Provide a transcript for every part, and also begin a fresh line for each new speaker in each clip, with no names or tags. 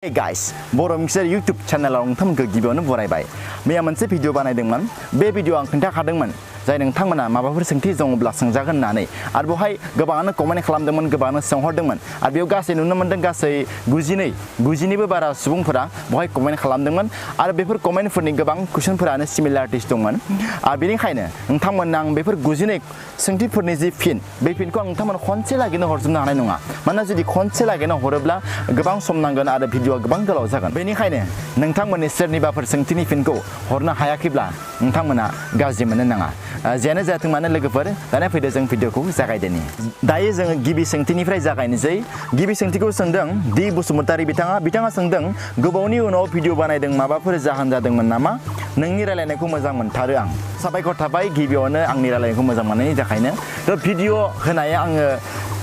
Hey guys, बर' mixer YouTube चेनेलाव नोंथांमोनखौ गिबियावनो बरायबाय। मैया मोनसे भिडिअ बानायदोंमोन। बे भिडिअ आं खोन्थाखादोंमोन जाय नोंथांमोना माबाफोर सोंथि दङब्ला सोंजागोन होननानै आरो बेवहाय गोबाङानो कमेन्ट खालामदोंमोन, गोबाङानो सोंहरदोंमोन आरो बेयाव गासै नुनो मोनदों गासै 92निबो बारा सुबुंफोरा बेवहाय कमेन्ट खालामदोंमोन आरो बेफोर कमेन्टफोरनि गोबां कुइसनफोरानो सिमिलारिटिस दंमोन आरो बेनिखायनो नोंथांमोननो आं बेफोर 92 सोंथिफोरनि जि फिन बे फिनखौ आं नोंथांमोननो खनसे लागैनो हरजोबनो हानाय नङा। मानोना जुदि खनसे लागैनो हरोब्ला गोबां सम नांगोन आरो भिडिअआ गोबां गोलाव जागोन। बेनिखायनो नोंथांमोननि सोरनिबाफोर सोंथिनि फिनखौ हरनो हायाखैब्ला नोंथांमोना गाज्रि मोननो नाङा। जियानो जाथों मानो लोगोफोर, दाना फैदो जों भिडिअखौ जागायदोनि। दायो जोङो गिबि सोंथिनिफ्राय जागायनोसै। गिबि सोंथिखौ सोंदों दि बसुमतारी बिथाङा सोंदों गोबावनि उनाव भिडिअ बानायदों, माबाफोर जाहोन जादोंमोन नामा? नोंनि रायलायनायखौ मोजां मोनथारो आं। साबायखर थाबाय गिबियावनो आंनि रायलायनायखौ मोजां मोननायनि थाखायनो। भिडिअ होनाया आङो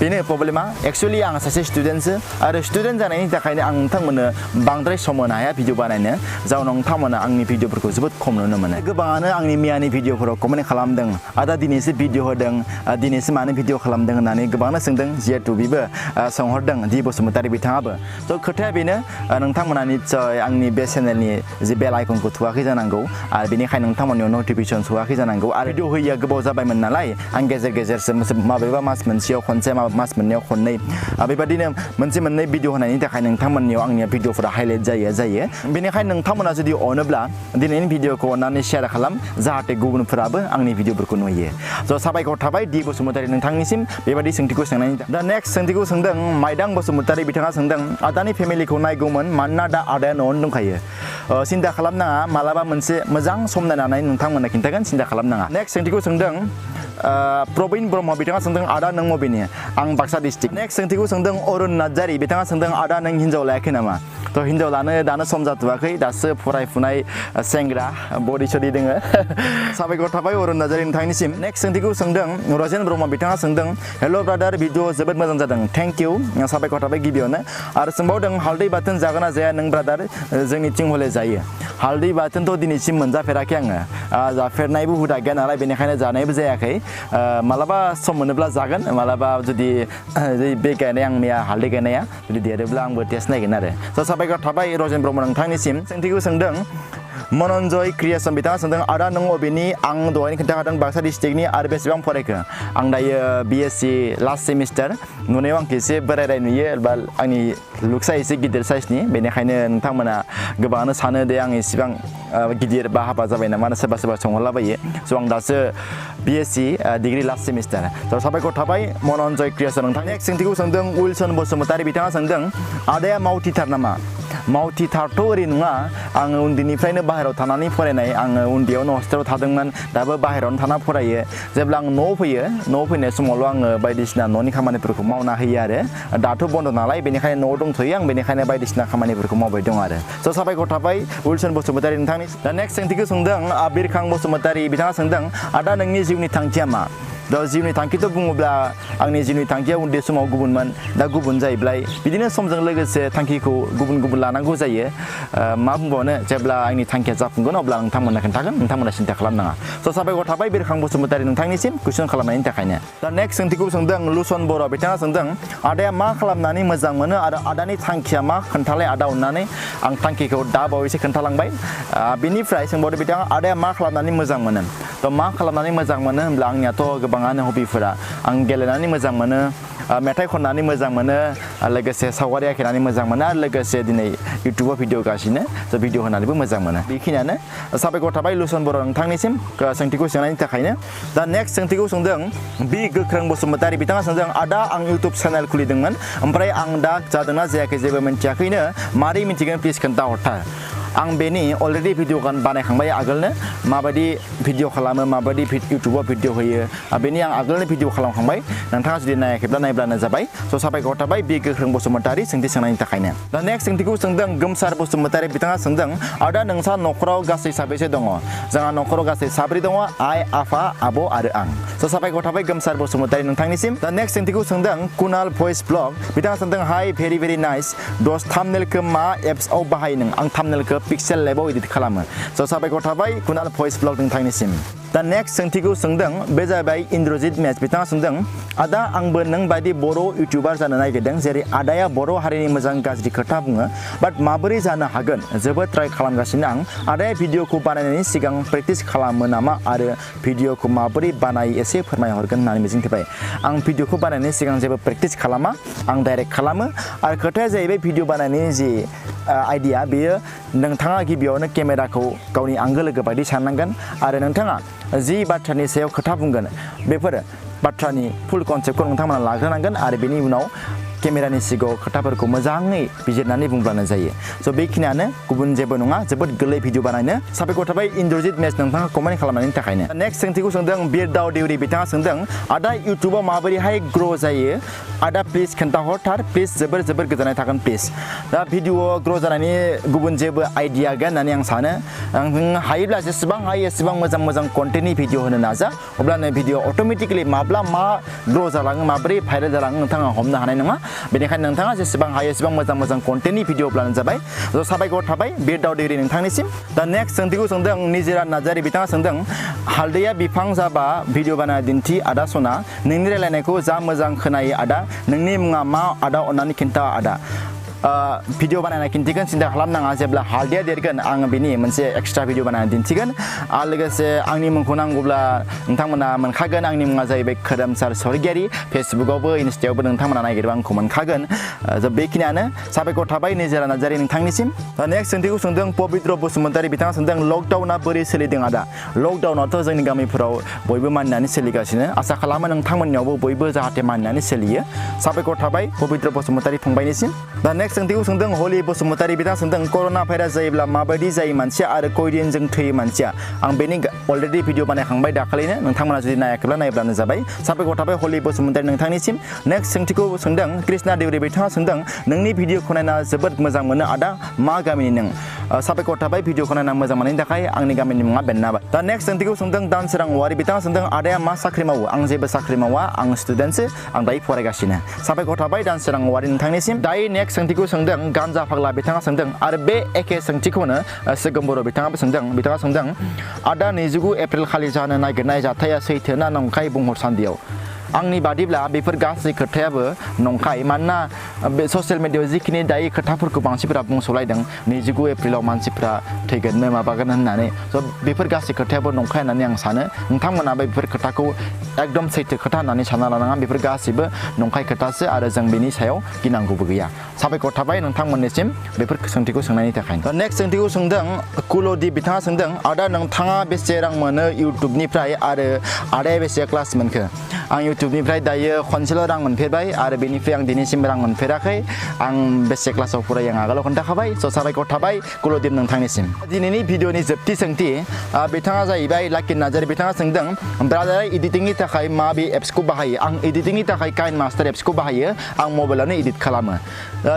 बेनो प्रब्लेमा। एक्चुअली आं सासे स्टुडेन्टसो आरो स्टुडेन्ट जानायनि थाखायनो आं नोंथांमोननो बांद्राय सम होनो हाया भिडिअ बानायनो। जाउनाव नोंथांमोना आंनि भिडिअफोरखौ जोबोद खम नुनो मोनो। गोबाङानो आंनि मैयानि भिडिअफोराव कमेन्ट खालामदों, आदा दिनैसो भिडिअ होदों, दिनैसो मानो भिडिअ खालामदों होननानै गोबाङानो सोंदों। जिहेतु बिबो सोंहरदों दि बसुमतारी बिथाङाबो। थ' खोथाया बेनो, नोंथांमोना निस्सय आंनि बे चेनेलनि जि बेल आइकनखौ थुवाखै जानांगौ आरो बेनिखायनो नोंथांमोननियाव नटिफिकेसन सौवाखै जानांगौ आरो भिडिअ होयैया गोबाव जाबायमोन नालाय आं गेजेर गेजेरसो माबेबा मास मोनसेयाव खनसे मास मोननैयाव खननै बेबायदिनो मोनसे मोननै भिडिअ होनायनि थाखाय नोंथांमोननियाव आंनिया भिडिअफोरा हाइलाइट जायो। बेनिखायनो नोंथांमोना जुदि अनोब्ला दिनैनि भिडिअखौ अननानै शेयार खालाम जाहाथे गुबुनफोराबो आंनि भिडिअफोरखौ नुयो। स' साबायखर थाबाय दि बसुमतारी नोंथांनिसिम बेबायदि सोंथिखौ सोंनायनि थाखाय। दा नेक्स्ट सोंथिखौ सोंदों माइदां बसुमतारी बिथाङा सोंदों आदानि फेमिलिखौ नायगौमोन मानोना दा आदाया न'आवनो दंखायो। सिन्था खालामनाङा, मालाबा मोनसे मोजां सम नायनानै नोंथांमोननो खिन्थागोन, सिन्था खालामनाङा। नेक्स्ट सोंथिखौ सोंदों प्रबिन ब्रह्म बिथाङा सोंदों आदा नों बबेनि? आं बाक्सा डिस्ट्रिक्ट। नेक्स्ट सोंथिखौ सोंदों अरुण नार्जारी बिथाङा सोंदों आदा नों हिन्जाव लायाखै नामा? थ' हिन्जाव लानो दानो सम जाथ'वाखै, दासो फरायफुनाय सेंग्रा बडि सडि दोङो। साबायखर थाबाय अरुण नार्जारी नोंथांनिसिम। नेक्स्ट सोंथिखौ सोंदों राजेन ब्रह्म बिथाङा सोंदों हेल' ब्रादार भिडिअ जोबोद मोजां जादों, थेंक इउ। साबायखर थाबाय गिबियावनो। आरो सोंबावदों हालदै बाथोन जागोन ना जाया नों ब्रादार? जोंनिथिं हले जायो। हालदै बाथोनथ' दिनैसिम मोनजाफेराखै आङो, जाफेरनायबो हुदा गैया नालाय बेनिखायनो जानायबो जायाखै। मालाबा सम मोनोब्ला जागोन, मालाबा जुदि बे गायनाय आं मैया हालदै गायनाया जुदि देरोब्ला आंबो टेस्ट नायगोन आरो। स' साबायखर थाबाय रजेन ब्रह्म नोंथांनिसिम। सोंथिखौ सोंदों मनन्जय क्रिएसन बिथाङा सोंदों आदा नों अबेनि? आं दहायनो खोन्थाखादों बाक्सा डिस्ट्रिक्टनि। आरो बेसेबां फरायखो? आं दायो BSc लास्ट सेमिस्टार। नुनायाव आंखौ एसे बोरायराय नुयो बा आंनि लुक्सआ एसे गिदिर साइजनि, बेनिखायनो नोंथांमोना गोबाङानो सानो दे आं एसेबां गिदिर बा हाबा जाबाय नामा सोरबा सोंहरलाबायो। स' आं दासो BSc डिग्री लास्ट सेमिस्टार। स' साबायखर थाबाय मनन्जय क्रिएसन नोंथां। नेक्स्ट सोंथिखौ सोंदों उइलसन बसुमतारी बिथाङा सोंदों आदाया मावथिथार नामा? मावथिथारथ' ओरै नङा, आङो उन्दैनिफ्रायनो बाहेरायाव थानानै फरायनाय। आङो उन्दैयावनो हस्टेलाव थादोंमोन, दाबो बाहेरायावनो थाना फरायो। जेब्ला आं न'आव फैयो, न'आव फैनाय समावल' आङो बायदिसिना न'नि खामानिफोरखौ मावना होयो आरो दाथ' बन्द' नालाय बेनिखायनो न'आव दंथ'यो आं, बेनिखायनो बायदिसिना खामानिफोरखौ मावबाय दं आरो। स' साबायखर थाबाय उइलसन बसुमतारी नोंथांनि। दा नेक्स्ट सोंथिखौ सोंदों बिरखां बसुमतारी बिथाङा सोंदों आदा नोंनि जिउनि थांखिया मा? दा जिउनि थांखिथ' बुङोब्ला आंनि जिउनि थांखिया उन्दै समाव गुबुनमोन, दा गुबुन जाहैबाय। बिदिनो समजों लोगोसे थांखिखौ गुबुन लानांगौ जायो। मा बुंबावनो, जेब्ला आंनि थांखिया जाफुंगोन अब्ला नोंथांमोननो खोन्थागोन, नोंथांमोना सिन्था खालामनाङा। स' साबायखर थाबाय बिरखां बसुमतारी नोंथांनिसिम कुइसन खालामनायनि थाखायनो। दा नेक्स्ट सोंथिखौ सोंदों लुसन बर' बिथाङा सोंदों आदाया मा खालामनानै मोजां मोनो आरो आदानि थांखिया मा? खोन्थालाय आदा अननानै। आं थांखिखौ दा बावैसो खोन्थालांबाय। बेनिफ्राय सोंबावदों बिथाङा आदाया मा खालामनानै मोजां मोनो? थ' मा खालामनानै मोजां मोनो होनब्ला आंनियाथ' गोबाङानो हबिफोरा, आं गेलेनानै मोजां मोनो, मेथाइ खननानै मोजां मोनो, लोगोसे सावगारि आखिनानै मोजां मोनो आरो लोगोसे दिनै इउटुबाव भिडिअ गासिनो, स' भिडिअ होनानैबो मोजां मोनो। बेखिनियानो। साबायखर थाबाय लुसन बर' नोंथांनिसिम सोंथिखौ सोंनायनि थाखायनो। दा नेक्स्ट सोंथिखौ सोंदों बि गोख्रों बसुमतारी बिथाङा सोंदों आदा आं इउटुब चेनेल खुलिदोंमोन, ओमफ्राय आं दा जादोंना जायाखै जेबो मिन्थियाखैनो, मारै मिन्थिगोन प्लिज खोन्थाहरथार। आं बेनि अलरेडि भिडिअ बानायखांबाय आगोलनो, माबायदि भिडिअ खालामो, माबायदि इउटुबाव भिडिअ होयो, बेनि आं आगोलनो भिडिअ खालामखांबाय। नोंथाङा जुदि नायाखैब्ला नायब्लानो जाबाय। स' साबायखर थाबाय बि गोख्रों बसुमतारी सोंथि सोंनायनि थाखायनो। दा नेक्स्ट सोंथिखौ सोंदों गोमसार बसुमतारी बिथाङा सोंदों आदा नोंसा न'खराव गासै साबेसे दङ? जोंहा न'खराव गासै साब्रै दङ, आइ आफा आब' आरो आं। स' साबायखर थाबाय गोमसार बसुमतारी नोंथांनिसिम। दा नेक्स्ट सोंथिखौ सोंदों कुनाल भइस ब्लग बिथाङा सोंदों हाय भेरि नाइस दस थाम्बनेलखौ मा एप्सआव बाहायो नों? आं थाम्बनेलखौ पिक्सेल लेभेलाव एडिट खालामो स' साबायखर थाबाय कुनाल भइस ब्लग नोंथांनिसिम दा नेक्स्ट सोंथिखौ सोंदों बे जाबाय इन्द्रजित मेस बिथाङा सोंदों आदा आंबो नों बायदि बर' इउटिउबार जानो नागिरदों जेरै आदाया बर' हारिनि मोजां गाज्रि खोथा बुङो बाट माबोरै जानो हागोन जोबोद ट्राइ खालामगासिनो आं आदाया भिडिअखौ बानायनायनि सिगां प्रेक्टिस खालामो नामा आरो भिडिअखौ माबोरै बानायो एसे फोरमायहरगोन होननानै मिजिंथिबाय आं भिडिअखौ बानायनायनि सिगां जेबो प्रेक्टिस खालामा आं डाइरेक्ट खालामो आरो खोथाया जाहैबाय भिडिअ बानायनायनि जि आइडिया बेयो नोंथाङा गिबियावनो केमेराखौ गावनि आंगो लोगो बायदि साननांगोन आरो नोंथाङा जि बाथ्रानि सायाव खोथा बुंगोन बेफोर बाथ्रानि फुल कनसेप्टखौ नोंथांमोना लाग्रोनांगोन आरो बेनि उनाव केमेरानि सिगाङाव खोथाफोरखौ मोजाङै बिजिरनानै बुंब्लानो जायो स' बेखिनियानो गुबुन जेबो नङा जोबोद गोरलै भिडिअ बानायनो साबायखर थाबाय इन्द्रजित मेस नोंथाङा कमेन्ट खालामनायनि थाखायनो नेक्स्ट सोंथिखौ सोंदों बिरदाव देउरि बिथाङा सोंदों आदा इउटुबाव माबोरैहाय ग्र' जायो आदा प्लिज खोन्थाहरथार प्लिज जोबोर गोजोननाय थागोन प्लिज दा भिडिअ ग्र' जानायनि गुबुन जेबो आइडिया गैया होननानै आं सानो आं हायोब्ला जेसेबां हायो एसेबां मोजां कन्टेन्टनि भिडिअ होनो नाजा अब्लानो भिडिअ अट'मेटिकेलि माब्ला मा ग्र' जालाङो माबोरै भाइरेल जालाङो नोंथाङा हमनो हानाय नङा बेनिखायनो नोंथाङा जेसेबां हायो एसेबां मोजां कन्टेन्टनि भिडिअ ब्लानो जाबाय स' साबायखर थाबाय बिरदाव देउरि नोंथांनिसिम दा नेक्स्ट सोंथिखौ सोंदों निजिरा नार्जारि बिथाङा सोंदों हालदैया बिफां जाबा भिडिअ बानायना दिन्थि आदा सना नोंनि रायलायनायखौ जा मोजां खोनायो आदा नोंनि मुङा मा आदा अन्नानै खिन्था आदा भिडिअ बानायना खिन्थिगोन सिन्था खालामनाङा जेब्ला हालदैया देरगोन आं बेनि मोनसे एक्सट्रा भिडिअ बानायना दिन्थिगोन आरो लोगोसे आंनि मुंखौ नांगौब्ला नोंथांमोना मोनखागोन आंनि मुङा जाहैबाय खोरोमसार स्वर्गियारि फेसबुकआवबो इन्स्टायावबो नोंथांमोना नागिरबा आंखौ मोनखागोन बेखिनियानो साबायखर थाबाय निजिरा नार्जारि नोंथांनिसिम नेक्स्ट सोंथिखौ सोंदों पबित्र बसुमतारि बिथाङा सोंदों लकडाउना बोरै सोलिदों आदा लकडाउनाथ' जोंनि गामिफोराव बयबो मानिनानै सोलिगासिनो आसा खालामो नोंथांमोननियावबो बयबो जाहाथे मानिनानै सोलियो साबायखर थाबाय पबित्र बसुमतारि फंबायनिसिम दा नेक्स्ट सोंथिखौ सोंदों हलि बसुमतारि बिथाङा सोंदों कर'ना भाइरास जायोब्ला माबायदि जायो मानसिया आरो कयदिनजों थैयो मानसिया आं बेनि अलरेडि भिडिअ बानायखांबाय दाखालिनो नोंथांमोना जुदि नायाखैब्ला नायब्लानो जाबाय साबायखर थाबाय हलि बसुमतारि नोंथांनिसिम नेक्स्ट सोंथिखौ सोंदों कृष्णा देउरि बिथाङा सोंदों नोंनि भिडिअखौ नायना जोबोद मोजां मोनो आदा मा गामिनि नों साबायखर थाबाय भिडिअखौ नायना मोजां मोननायनि थाखाय आंनि गामिनि मुङा बेन्नाबाय दा नेक्स्ट सोंथिखौ सोंदों दानसोरां औवारि बिथाङा सोंदों आदाया मा साख्रि मावो आं जेबो साख्रि मावा आं स्टुडेन्टसो आं दायो फरायगासिनो साबायखर थाबाय दानसोरां औवारि नोंथांनिसिम दायो नेक्स्ट सोंथिखौ सोंदों गान्जा फाग्ला बिथाङा सोंदों आरो बे एखे सोंथिखौनो सोगोम बर' बिथाङाबो सोंदों बिथाङा सोंदों आदा 29 एप्रिल खालि जानो नागिरनाय जाथाया सैथो ना नंखाय बुंहर सान्दियाव आंनि बादिब्ला बेफोर गासै खोथायाबो नंखाय मानोना बे ससियेल मिडियायाव जिखिनि दायो खोथाफोरखौ मानसिफोरा बुंसलायदों 29 एप्रिलाव मानसिफ्रा थैगोन माबागोन होननानै स' बेफोर गासै खोथायाबो नंखाय होननानै आं सानो नोंथांमोनाबो बेफोर खोथाखौ एकदम सैथो खोथा होननानै सानना लानाङा बेफोर गासैबो नंखाय खोथासो आरो जों बेनि सायाव गिनांगौबो गैया साबायखर थाबाय नोंथांमोननिसिम बेफोर सोंथिखौ सोंनायनि थाखाय नेक्स्ट सोंथिखौ सोंदों कुलदीप बिथाङा सोंदों आदा नोंथाङा बेसे रां मोनो इउटुबनिफ्राय आरो आदाया बेसे क्लास मोनखो आं इउटुबनिफ्राय दायो खनसेल' रां मोनफेरबाय आरो बेनिफ्राय आं दिनैसिम रां मोनफेराखै आं बेसे क्लासाव फरायो आं आगोलाव खोन्थाखाबाय स' साबायखर थाबाय कुलदीप नोंथांनिसिम दिनैनि भिडिअनि जोबथि सोंथि बिथाङा जाहैबाय लाकि नार्जारि बिथाङा सोंदों ब्रादारा एडिटिंनि थाखाय माबे एप्सखौ बाहायो आं एडिटिंनि थाखाय काइन मास्टार एप्सखौ बाहायो आं मबाइलावनो एडिट खालामो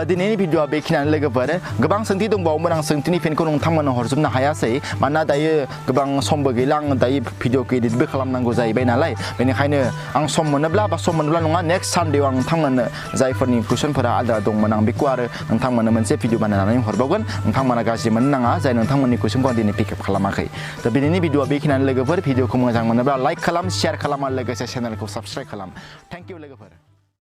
दिनैनि भिडिअआ बेखिनियानो लोगोफोर गोबां सोंथि दंबावोमोन आं सोंथिनि फिनखौ नोंथांमोननो हरजोबनो हायासै मानोना दायो गोबां समबो गैला आं दायो भिडिअखौ एडिटबो खालामनांगौ जाहैबाय नालाय बेनिखायनो आं सम मोनोब्ला नङा नेक्स्ट सानडेआव आं नोंथांमोननो जायफोरनि कुइसनफोरा आलादा दंमोन आं बेखौ आरो नोंथांमोननो मोनसे भिडिअ बानायनानै हरबावगोन नोंथांमोना गाज्रि मोननो नाङा जाय नोंथांमोननि कुइसनखौ आं दिनै पिकआप खालामाखै दा दिनैनि भिडिअआ बेखिनियानो लोगोफोर भिडिअखौ मोजां मोनोब्ला लाइक खालाम शेयार खालाम आरो लोगोसे चेनेलखौ साबस्क्राइब खालाम थेंक इउ लोगोफोर